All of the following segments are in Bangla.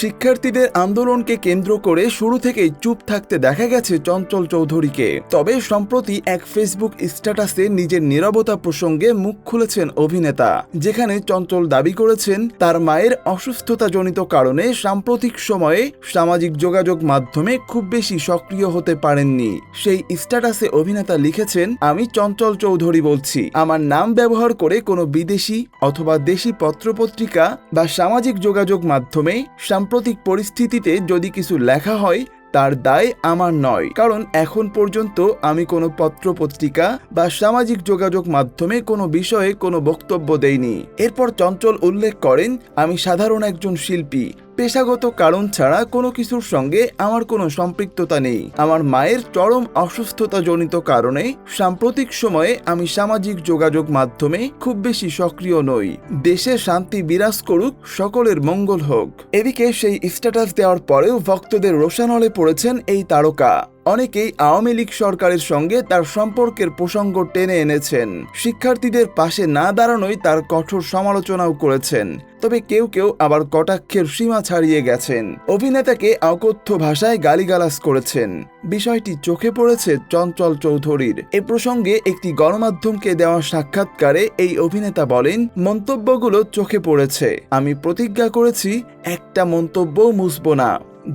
শিক্ষার্থীদের আন্দোলনকে কেন্দ্র করে শুরু থেকেই চুপ থাকতে দেখা গেছে চঞ্চল চৌধুরীকে। তবে সম্প্রতি এক ফেসবুক স্ট্যাটাসে নিজের নীরবতা প্রসঙ্গে মুখ খুলেছেন অভিনেতা, যেখানে চঞ্চল দাবি করেছেন তার মায়ের অসুস্থতাজনিত কারণে সাম্প্রতিক সময়ে সামাজিক যোগাযোগ মাধ্যমে খুব বেশি সক্রিয় হতে পারেননি। সেই স্ট্যাটাসে অভিনেতা লিখেছেন, আমি চঞ্চল চৌধুরী বলছি। আমার নাম ব্যবহার করে কোনো বিদেশি অথবা দেশি পত্রপত্রিকা বা সামাজিক যোগাযোগ মাধ্যমে সাম্প্রতিক পরিস্থিতিতে যদি কিছু লেখা হয় তার দায় আমার নয়, কারণ এখন পর্যন্ত আমি কোনো পত্রপত্রিকা বা সামাজিক যোগাযোগ মাধ্যমে কোনো বিষয়ে কোনো বক্তব্য দেইনি। এরপর চঞ্চল উল্লেখ করেন, আমি সাধারণ একজন শিল্পী, পেশাগত কারণ ছাড়া কোনো কিছুর সঙ্গে আমার কোনো সম্পৃক্ততা নেই। আমার মায়ের চরম অসুস্থতাজনিত কারণে সাম্প্রতিক সময়ে আমি সামাজিক যোগাযোগ মাধ্যমে খুব বেশি সক্রিয় নই। দেশে শান্তি বিরাজ করুক, সকলের মঙ্গল হোক। এদিকে সেই স্ট্যাটাস দেওয়ার পরেও ভক্তদের রোষানলে পড়েছেন এই তারকা। অনেকেই আওয়ামী লীগ সরকারের সঙ্গে তার সম্পর্কের প্রসঙ্গ টেনে এনেছেন। শিক্ষার্থীদের পাশে না দাঁড়ানোই তার কঠোর সমালোচনাও করেছেন। তবে কেউ কেউ আবার কটাক্ষের সীমা ছাড়িয়ে গেছেন, অভিনেতাকে অকথ্য ভাষায় গালিগালাজ করেছেন। বিষয়টি চোখে পড়েছে চঞ্চল চৌধুরীর। এ প্রসঙ্গে একটি গণমাধ্যমকে দেওয়া সাক্ষাৎকারে এই অভিনেতা বলেন, মন্তব্যগুলো চোখে পড়েছে। আমি প্রতিজ্ঞা করেছি একটা মন্তব্যও মুছব না।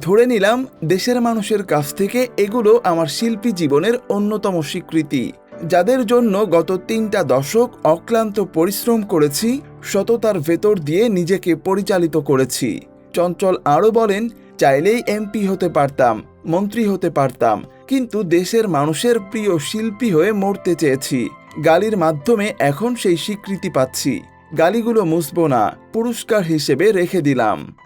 ধরে নিলাম দেশের মানুষের কাছ থেকে এগুলো আমার শিল্পী জীবনের অন্যতম স্বীকৃতি, যাদের জন্য গত 3টা দশক অক্লান্ত পরিশ্রম করেছি, সততার ভেতর দিয়ে নিজেকে পরিচালিত করেছি। চঞ্চল আরও বলেন, চাইলেই এমপি হতে পারতাম, মন্ত্রী হতে পারতাম, কিন্তু দেশের মানুষের প্রিয় শিল্পী হয়ে মরতে চেয়েছি। গালির মাধ্যমে এখন সেই স্বীকৃতি পাচ্ছি। গালিগুলো মুছব না, পুরস্কার হিসেবে রেখে দিলাম।